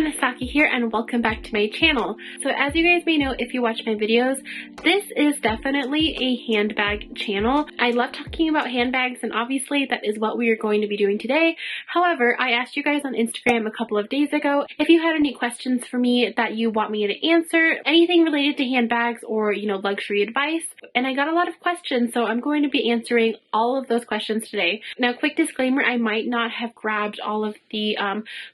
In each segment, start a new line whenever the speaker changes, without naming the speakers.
everyone, Saki here and welcome back to my channel. So as you guys may know if you watch my videos, this is definitely a handbag channel. I love talking about handbags and obviously that is what we are going to be doing today. However, I asked you guys on Instagram a couple of days ago if you had any questions for me that you want me to answer, anything related to handbags or, luxury advice. And I got a lot of questions, so I'm going to be answering all of those questions today. Now, quick disclaimer, I might not have grabbed all of the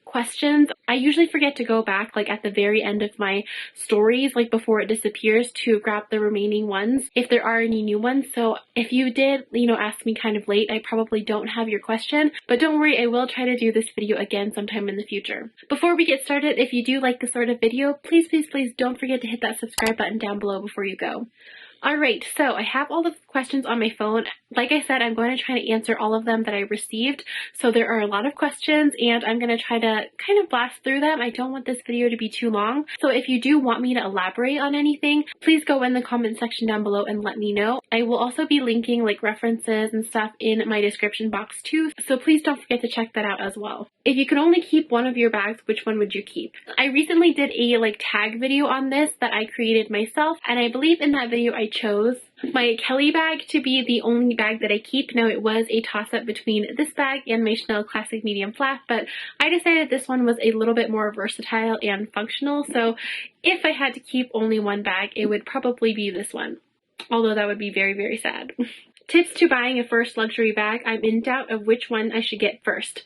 questions. I usually forget to go back at the very end of my stories, before it disappears, to grab the remaining ones if there are any new ones. So if you did, ask me kind of late, I probably don't have your question, but don't worry, I will try to do this video again sometime in the future. Before we get started, if you do like this sort of video, please don't forget to hit that subscribe button down below before you go. Alright, so I have all the questions on my phone. Like I said, I'm going to try to answer all of them that I received. So there are a lot of questions and I'm going to try to kind of blast through them. I don't want this video to be too long. So if you do want me to elaborate on anything, please go in the comment section down below and let me know. I will also be linking references and stuff in my description box too. So please don't forget to check that out as well. If you could only keep one of your bags, which one would you keep? I recently did a tag video on this that I created myself, and I believe in that video I chose my Kelly bag to be the only bag that I keep. Now, it was a toss-up between this bag and my Chanel Classic Medium Flat, but I decided this one was a little bit more versatile and functional, so if I had to keep only one bag, it would probably be this one. Although that would be very, very sad. Tips to buying a first luxury bag. I'm in doubt of which one I should get first.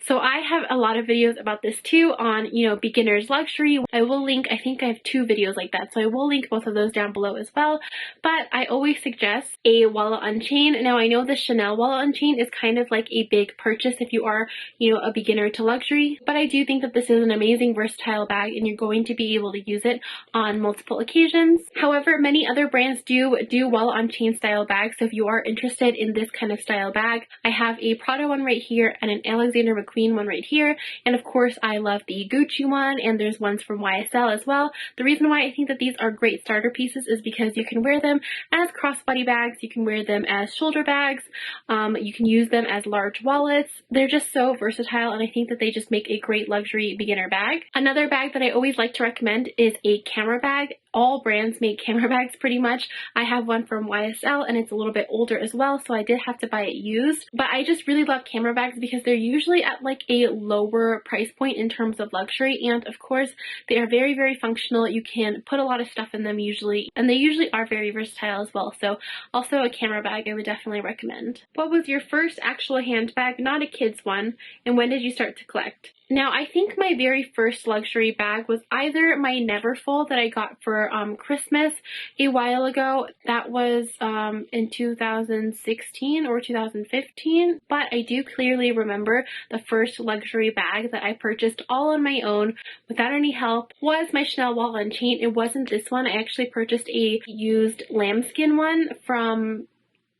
So I have a lot of videos about this too on, beginner's luxury. I will link, I think I have 2 videos like that, so I will link both of those down below as well. But I always suggest a wallet unchain. Now, I know the Chanel wallet unchain is kind of like a big purchase if you are, a beginner to luxury, but I do think that this is an amazing versatile bag and you're going to be able to use it on multiple occasions. However, many other brands do wallet unchain style bags, so if you are interested in this kind of style bag, I have a Prada one right here and an Alexander McQueen one right here, and of course I love the Gucci one, and there's ones from YSL as well. The reason why I think that these are great starter pieces is because you can wear them as crossbody bags, you can wear them as shoulder bags, you can use them as large wallets. They're just so versatile, and I think that they just make a great luxury beginner bag. Another bag that I always like to recommend is a camera bag. All brands make camera bags pretty much. I have one from YSL and it's a little bit older as well, so I did have to buy it used. But I just really love camera bags because they're usually at a lower price point in terms of luxury, and of course they are very, very functional. You can put a lot of stuff in them usually, and they usually are very versatile as well. So also a camera bag I would definitely recommend. What was your first actual handbag, not a kid's one, and when did you start to collect? Now, I think my very first luxury bag was either my Neverfull that I got for Christmas a while ago. That was in 2016 or 2015, but I do clearly remember the first luxury bag that I purchased all on my own without any help was my Chanel wallet and chain. It wasn't this one. I actually purchased a used lambskin one from,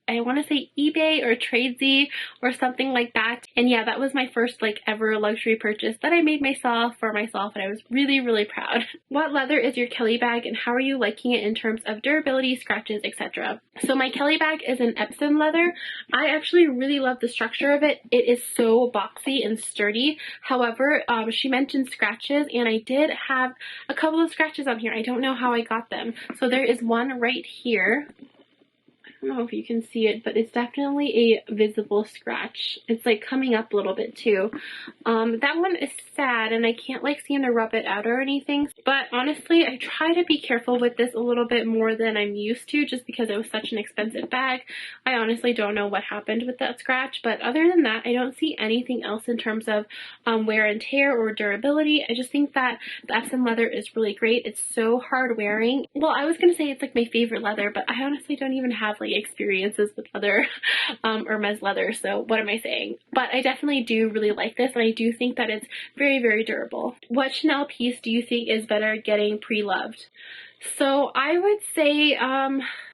I want to say eBay or Tradesy or something like that. And yeah, that was my first ever luxury purchase that I made myself for myself, and I was really, really proud. What leather is your Kelly bag and how are you liking it in terms of durability, scratches, etc.? So my Kelly bag is an Epsom leather. I actually really love the structure of it. It is so boxy and sturdy. However, she mentioned scratches, and I did have a couple of scratches on here. I don't know how I got them. So there is one right here. I don't know if you can see it, but it's definitely a visible scratch. It's coming up a little bit too. That one is sad and I can't seem to rub it out or anything, but honestly I try to be careful with this a little bit more than I'm used to just because it was such an expensive bag. I honestly don't know what happened with that scratch, but other than that I don't see anything else in terms of wear and tear or durability. I just think that the Epsom leather is really great. It's so hard wearing. Well, I was gonna say it's my favorite leather, but I honestly don't even have experiences with other Hermes leather, so what am I saying? But I definitely do really like this, and I do think that it's very, very durable. What Chanel piece do you think is better getting pre-loved? So I would say,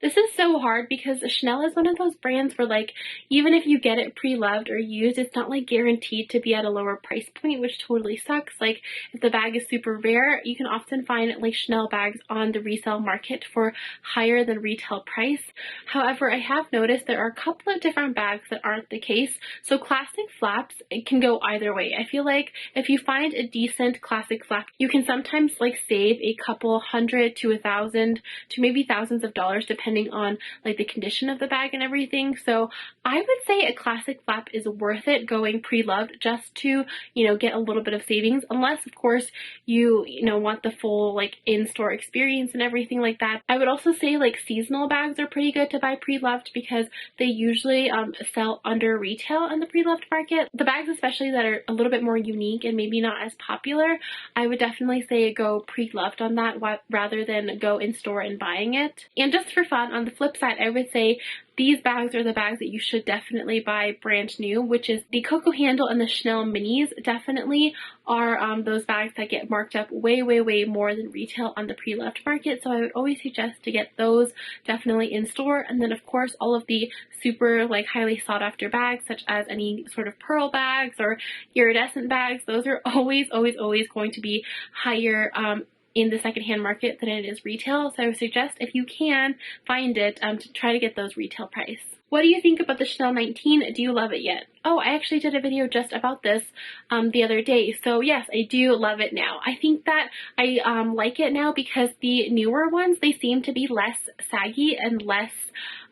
this is so hard because Chanel is one of those brands where, like, even if you get it pre-loved or used, it's not like guaranteed to be at a lower price point, which totally sucks. Like, if the bag is super rare, you can often find like Chanel bags on the resale market for higher than retail price. However, I have noticed there are a couple of different bags that aren't the case. So classic flaps, it can go either way. I feel like if you find a decent classic flap, you can sometimes like save a couple hundred to $1,000 to maybe thousands of dollars depending on like the condition of the bag and everything. So I would say a classic flap is worth it going pre-loved just to, you know, get a little bit of savings, unless of course you want the full like in-store experience and everything like that. I would also say like seasonal bags are pretty good to buy pre-loved because they usually sell under retail in the pre-loved market. The bags especially that are a little bit more unique and maybe not as popular, I would definitely say go pre-loved on that rather than go in store and buying it. And just for fun, on the flip side, I would say these bags are the bags that you should definitely buy brand new, which is the Coco Handle and the Chanel Minis. Definitely are those bags that get marked up way, way, way more than retail on the pre-loved market. So I would always suggest to get those definitely in store. And then of course all of the super like highly sought after bags, such as any sort of pearl bags or iridescent bags, those are always, always, always going to be higher in the secondhand market than it is retail. So I would suggest if you can find it to try to get those retail price. What do you think about the Chanel 19? Do you love it yet? Oh, I actually did a video just about this the other day. So yes, I do love it now. I think that I like it now because the newer ones, they seem to be less saggy and less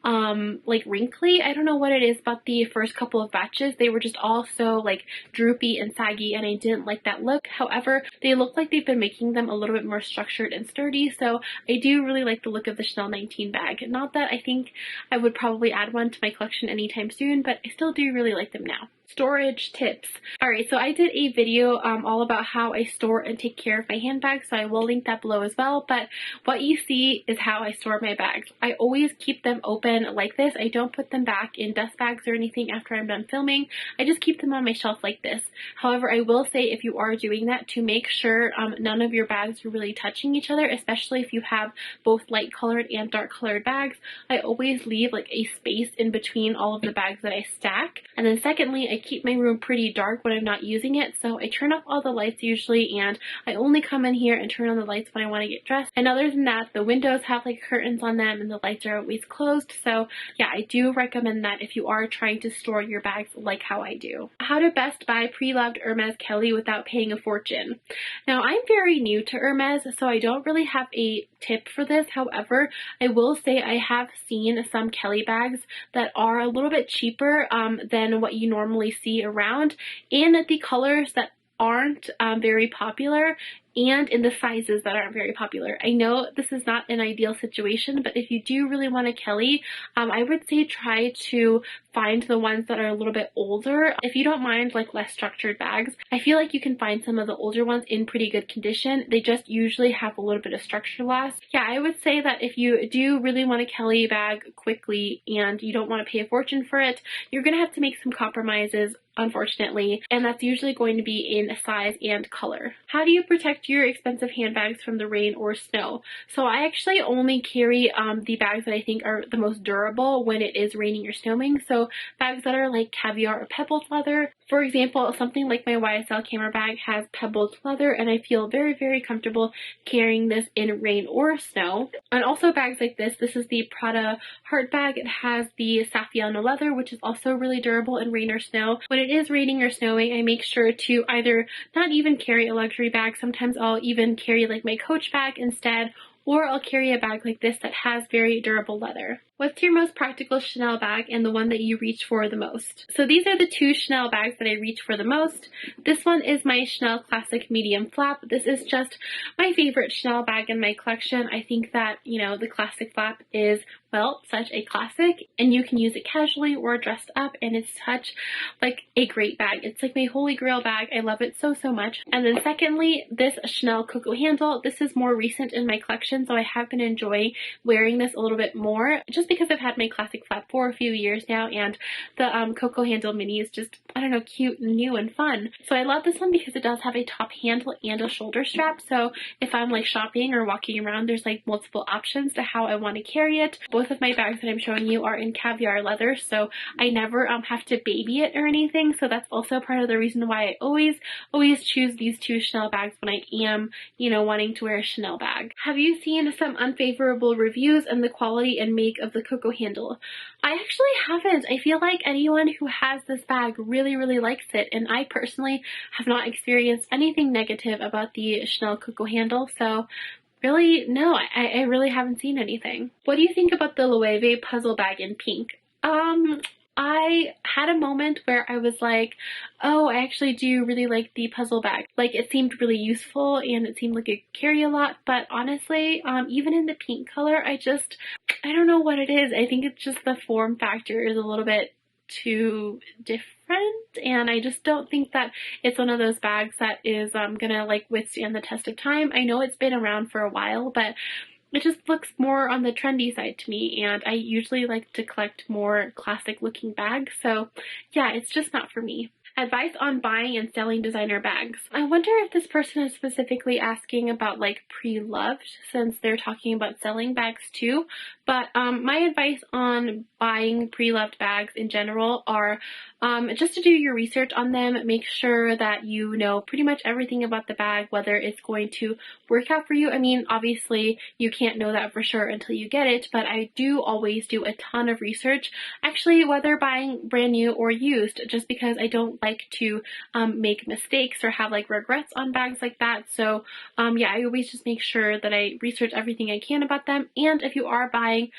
like wrinkly. I don't know what it is, but the first couple of batches, they were just all so like droopy and saggy, and I didn't like that look. However, they look like they've been making them a little bit more structured and sturdy, so I do really like the look of the Chanel 19 bag. Not that I think I would probably add one to my collection anytime soon, but I still do really like them now. Storage tips. Alright, so I did a video all about how I store and take care of my handbags, so I will link that below as well, but what you see is how I store my bags. I always keep them open like this. I don't put them back in dust bags or anything after I'm done filming. I just keep them on my shelf like this. However, I will say if you are doing that, to make sure none of your bags are really touching each other, especially if you have both light colored and dark colored bags. I always leave like a space in between all of the bags that I stack. And then secondly, I keep my room pretty dark when I'm not using it, so I turn off all the lights usually, and I only come in here and turn on the lights when I want to get dressed. And other than that, the windows have like curtains on them and the lights are always closed. So yeah, I do recommend that if you are trying to store your bags like how I do. How to best buy pre-loved Hermes Kelly without paying a fortune. Now, I'm very new to Hermes, so I don't really have a tip for this. However, I will say I have seen some Kelly bags that are a little bit cheaper than what you normally see around, and the colors that aren't very popular, and in the sizes that aren't very popular. I know this is not an ideal situation, but if you do really want a Kelly, I would say try to find the ones that are a little bit older. If you don't mind like less structured bags, I feel like you can find some of the older ones in pretty good condition. They just usually have a little bit of structure loss. Yeah, I would say that if you do really want a Kelly bag quickly and you don't want to pay a fortune for it, you're gonna have to make some compromises, unfortunately, and that's usually going to be in size and color. How do you protect your expensive handbags from the rain or snow? So I actually only carry the bags that I think are the most durable when it is raining or snowing. So bags that are like caviar or pebbled leather. For example, something like my YSL camera bag has pebbled leather, and I feel very, very comfortable carrying this in rain or snow. And also bags like this is the Prada heart bag. It has the Saffiano leather, which is also really durable in rain or snow. When it is raining or snowing, I make sure to either not even carry a luxury bag. Sometimes I'll even carry like my Coach bag instead, or I'll carry a bag like this that has very durable leather. What's your most practical Chanel bag and the one that you reach for the most? So these are the two Chanel bags that I reach for the most. This one is my Chanel Classic Medium Flap. This is just my favorite Chanel bag in my collection. I think that, you know, the Classic Flap is well, such a classic, and you can use it casually or dressed up, and it's such like a great bag. It's like my holy grail bag. I love it so, so much. And then secondly, this Chanel Coco handle. This is more recent in my collection, so I have been enjoying wearing this a little bit more just because I've had my classic flat for a few years now, and the Coco handle mini is just, I don't know, cute and new and fun. So I love this one because it does have a top handle and a shoulder strap, so if I'm like shopping or walking around, there's like multiple options to how I want to carry it. Both of my bags that I'm showing you are in caviar leather, so I never have to baby it or anything, so that's also part of the reason why I always choose these two Chanel bags when I am, you know, wanting to wear a Chanel bag. Have you seen some unfavorable reviews on the quality and make of the Coco handle? I actually haven't. I feel like anyone who has this bag really, really likes it, and I personally have not experienced anything negative about the Chanel Coco handle, so really, no, I really haven't seen anything. What do you think about the Louis Vuitton Puzzle Bag in pink? I had a moment where I was like, oh, I actually do really like the puzzle bag. Like, it seemed really useful and it seemed like it could carry a lot, but honestly, even in the pink color, I don't know what it is. I think it's just the form factor is a little bit too different, and I just don't think that it's one of those bags that is gonna like withstand the test of time. I know it's been around for a while, but it just looks more on the trendy side to me, and I usually like to collect more classic looking bags, so yeah, it's just not for me. Advice on buying and selling designer bags. I wonder if this person is specifically asking about like Preloved, since they're talking about selling bags too. But my advice on buying Preloved bags in general are just to do your research on them. Make sure that you know pretty much everything about the bag, whether it's going to work out for you. I mean, obviously you can't know that for sure until you get it, but I do always do a ton of research, actually, whether buying brand new or used, just because I don't like to make mistakes or have like regrets on bags like that. So yeah, I always just make sure that I research everything I can about them. And if you are buying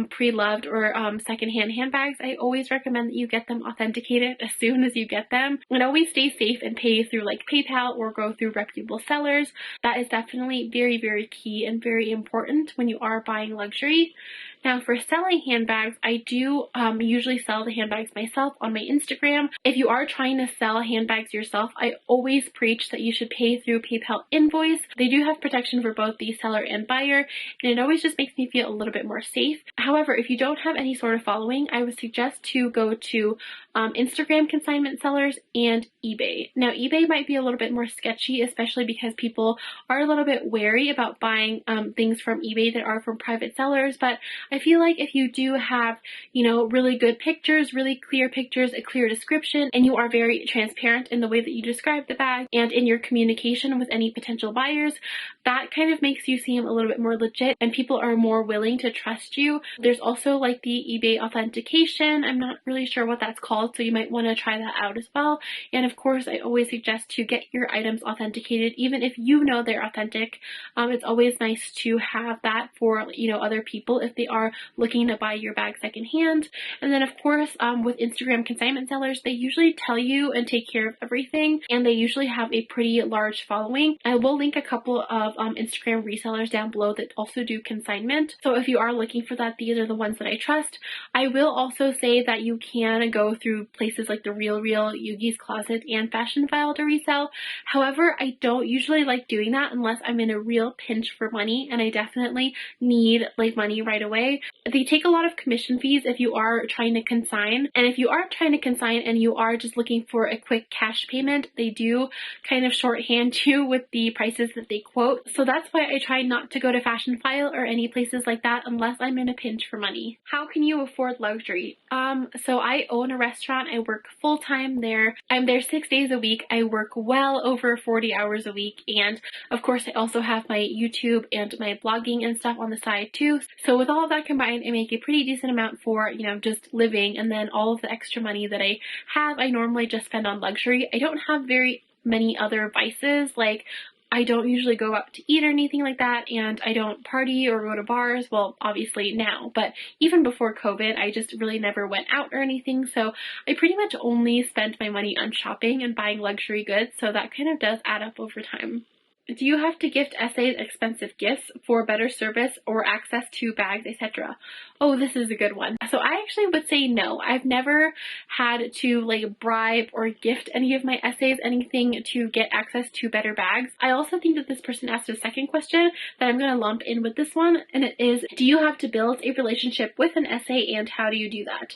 pre-loved or secondhand handbags, I always recommend that you get them authenticated as soon as you get them, and always stay safe and pay through like PayPal or go through reputable sellers. That is definitely very, very key and very important when you are buying luxury. Now, for selling handbags, I do usually sell the handbags myself on my Instagram. If you are trying to sell handbags yourself, I always preach that you should pay through PayPal invoice. They do have protection for both the seller and buyer, and it always just makes me feel a little bit more safe. However, if you don't have any sort of following, I would suggest to go to Instagram consignment sellers and eBay. Now, eBay might be a little bit more sketchy, especially because people are a little bit wary about buying things from eBay that are from private sellers, but I feel like if you do have, you know, really good pictures, really clear pictures, a clear description, and you are very transparent in the way that you describe the bag and in your communication with any potential buyers, that kind of makes you seem a little bit more legit and people are more willing to trust you. There's also like the eBay authentication. I'm not really sure what that's called, so you might want to try that out as well. And of course, I always suggest to get your items authenticated, even if you know they're authentic. It's always nice to have that for, you know, other people if they are looking to buy your bag secondhand. And then of course, with Instagram consignment sellers, they usually tell you and take care of everything, and they usually have a pretty large following. I will link a couple of Instagram resellers down below that also do consignment, so if you are looking for that, these are the ones that I trust. I will also say that you can go through places like The Real Real, Yugi's Closet, and Fashion File to resell. However, I don't usually like doing that unless I'm in a real pinch for money and I definitely need like money right away. They take a lot of commission fees if you are trying to consign, and if you are trying to consign and you are just looking for a quick cash payment, they do kind of shorthand you with the prices that they quote. So that's why I try not to go to Fashion File or any places like that unless I'm in a pinch for money. How can you afford luxury? So I own a restaurant. I work full-time there. I'm there 6 days a week. I work well over 40 hours a week, and of course I also have my YouTube and my blogging and stuff on the side too. So with all of that combined, I make a pretty decent amount for, you know, just living, and then all of the extra money that I have, I normally just spend on luxury. I don't have very many other vices, like I don't usually go out to eat or anything like that, and I don't party or go to bars. Well, obviously now, but even before COVID, I just really never went out or anything, so I pretty much only spent my money on shopping and buying luxury goods, so that kind of does add up over time. Do you have to gift essays expensive gifts for better service or access to bags, etc.? Oh, this is a good one. So I actually would say no. I've never had to like bribe or gift any of my essays anything to get access to better bags. I also think that this person asked a second question that I'm going to lump in with this one, and it is, do you have to build a relationship with an essay and how do you do that?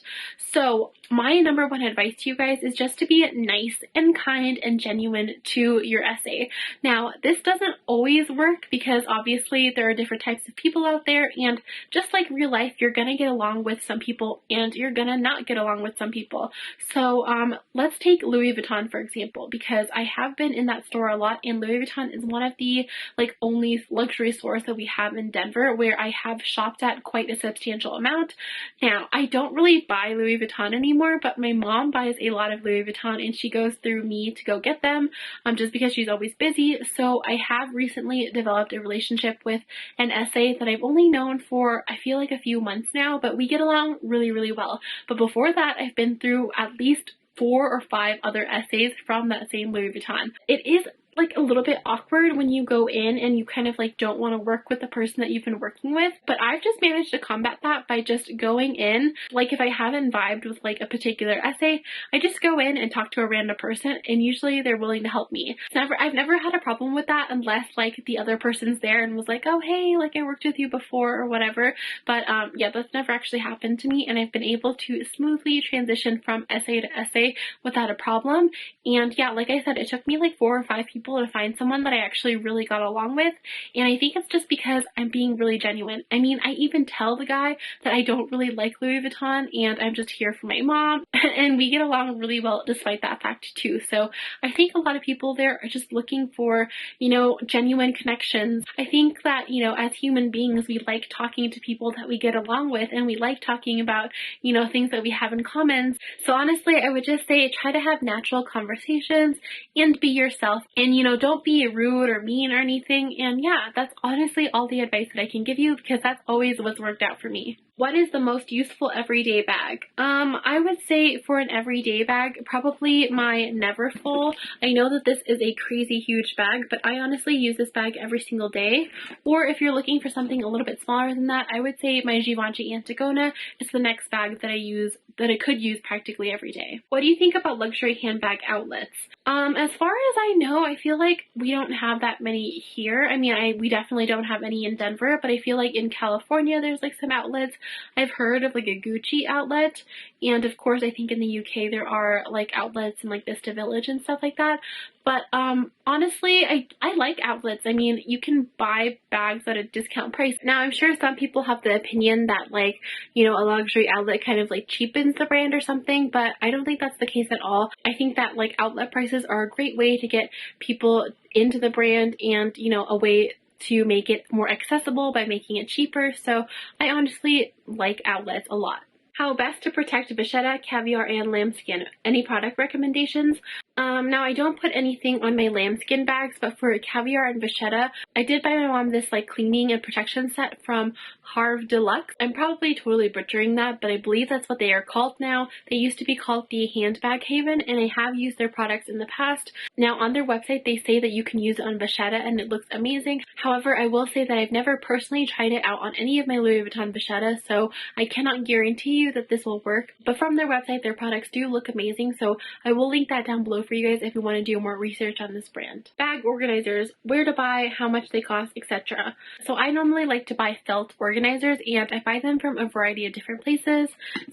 So my number one advice to you guys is just to be nice and kind and genuine to your essay. Now, this doesn't always work because obviously there are different types of people out there, and just like real life, you're gonna get along with some people and you're gonna not get along with some people. So let's take Louis Vuitton for example, because I have been in that store a lot, and Louis Vuitton is one of the like only luxury stores that we have in Denver where I have shopped at quite a substantial amount. Now, I don't really buy Louis Vuitton anymore, but my mom buys a lot of Louis Vuitton and she goes through me to go get them just because she's always busy. So I have recently developed a relationship with an essay that I've only known for I feel like a few months now, but we get along really, really well. But before that, I've been through at least 4 or 5 other essays from that same Louis Vuitton. It is like a little bit awkward when you go in and you kind of like don't want to work with the person that you've been working with, but I've just managed to combat that by just going in. Like if I haven't vibed with like a particular essay, I just go in and talk to a random person, and usually they're willing to help me. I've never had a problem with that unless like the other person's there and was like, oh hey, like I worked with you before or whatever. But yeah, that's never actually happened to me, and I've been able to smoothly transition from essay to essay without a problem. And yeah, like I said, it took me like 4 or 5 people to find someone that I actually really got along with, and I think it's just because I'm being really genuine. I mean, I even tell the guy that I don't really like Louis Vuitton and I'm just here for my mom, and we get along really well despite that fact too. So I think a lot of people there are just looking for, you know, genuine connections. I think that, you know, as human beings, we like talking to people that we get along with, and we like talking about, you know, things that we have in common. So honestly, I would just say try to have natural conversations and be yourself, and you know, don't be rude or mean or anything. And yeah, that's honestly all the advice that I can give you because that's always what's worked out for me. What is the most useful everyday bag? I would say for an everyday bag, probably my Never Full. I know that this is a crazy huge bag, but I honestly use this bag every single day. Or if you're looking for something a little bit smaller than that, I would say my Givenchy Antigona is the next bag that I could use practically every day. What do you think about luxury handbag outlets? As far as I know, I feel like we don't have that many here. I mean, we definitely don't have any in Denver, but I feel like in California there's like some outlets. I've heard of like a Gucci outlet, and of course I think in the UK there are like outlets in like Vista Village and stuff like that. But honestly, I like outlets. I mean, you can buy bags at a discount price. Now, I'm sure some people have the opinion that like, you know, a luxury outlet kind of like cheapens the brand or something, but I don't think that's the case at all. I think that like outlet prices are a great way to get people into the brand, and, you know, a way to make it more accessible by making it cheaper. So I honestly like outlets a lot. How best to protect Vachetta, Caviar, and Lambskin? Any product recommendations? Now I don't put anything on my lambskin bags, but for Caviar and Vachetta, I did buy my mom this like cleaning and protection set from Harve de Luxe. I'm probably totally butchering that, but I believe that's what they are called now. They used to be called the Handbag Haven, and I have used their products in the past. Now on their website, they say that you can use it on Vachetta and it looks amazing. However, I will say that I've never personally tried it out on any of my Louis Vuitton Vachetta, so I cannot guarantee you that this will work. But from their website, their products do look amazing, so I will link that down below for you guys if you want to do more research on this brand. Bag organizers, where to buy, how much they cost, etc. So I normally like to buy felt organizers, and I buy them from a variety of different places.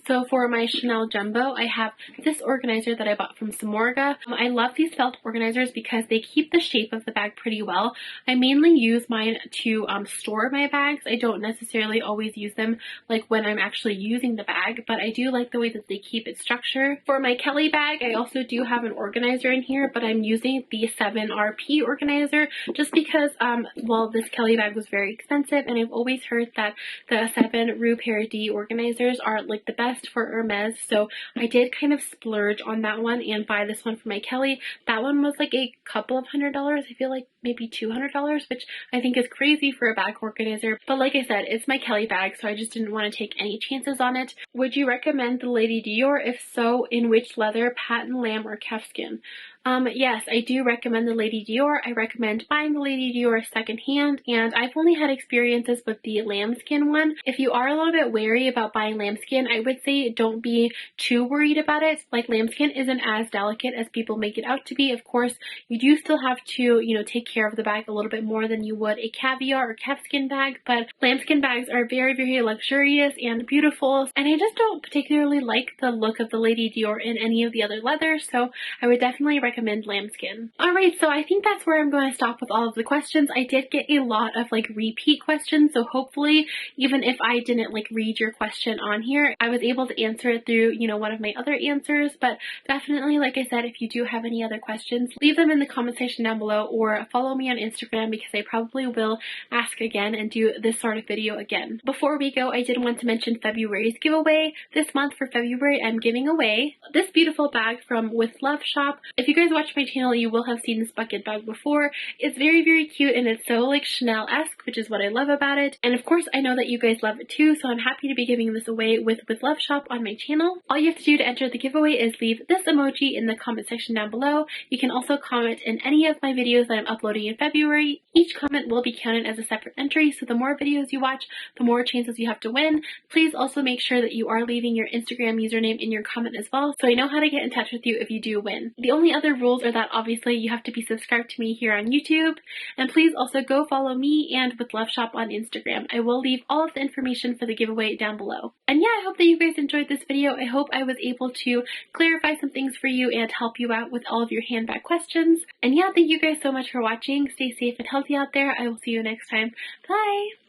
So for my Chanel Jumbo, I have this organizer that I bought from Samorga. I love these felt organizers because they keep the shape of the bag pretty well. I mainly use mine to store my bags. I don't necessarily always use them like when I'm actually using the bag, but I do like the way that they keep its structure. For my Kelly bag, I also do have an organizer in here, but I'm using the 7RP organizer just because, well, this Kelly bag was very expensive, and I've always heard that the 7 Rue Paradis organizers are like the best for Hermes, so I did kind of splurge on that one and buy this one for my Kelly. That one was like a couple of $100. I feel like maybe $200, which I think is crazy for a bag organizer. But like I said, it's my Kelly bag, so I just didn't want to take any chances on it. Would you recommend the Lady Dior? If so, in which leather, patent lamb or calfskin? Yes, I do recommend the Lady Dior. I recommend buying the Lady Dior secondhand, and I've only had experiences with the lambskin one. If you are a little bit wary about buying lambskin, I would say don't be too worried about it. Like, lambskin isn't as delicate as people make it out to be. Of course, you do still have to, take care of the bag a little bit more than you would a caviar or calfskin bag, but lambskin bags are very, very luxurious and beautiful, and I just don't particularly like the look of the Lady Dior in any of the other leathers, so I would definitely recommend lambskin. Alright, so I think that's where I'm going to stop with all of the questions. I did get a lot of repeat questions, so hopefully even if I didn't read your question on here, I was able to answer it through, one of my other answers, but definitely, like I said, if you do have any other questions, leave them in the comment section down below or follow me on Instagram because I probably will ask again and do this sort of video again. Before we go, I did want to mention February's giveaway. This month for February, I'm giving away this beautiful bag from With Love Shop. If you guys watch my channel, you will have seen this bucket bag before. It's very, very cute and it's so Chanel-esque, which is what I love about it. And of course, I know that you guys love it too, so I'm happy to be giving this away with Love Shop on my channel. All you have to do to enter the giveaway is leave this emoji in the comment section down below. You can also comment in any of my videos that I'm uploading in February. Each comment will be counted as a separate entry, so the more videos you watch, the more chances you have to win. Please also make sure that you are leaving your Instagram username in your comment as well, so I know how to get in touch with you if you do win. The only other rules are that obviously you have to be subscribed to me here on YouTube, and please also go follow me and With Love Shop on Instagram. I will leave all of the information for the giveaway down below. And yeah, I hope that you guys enjoyed this video. I hope I was able to clarify some things for you and help you out with all of your handbag questions. And yeah, thank you guys so much for watching. Stay safe and healthy out there. I will see you next time. Bye!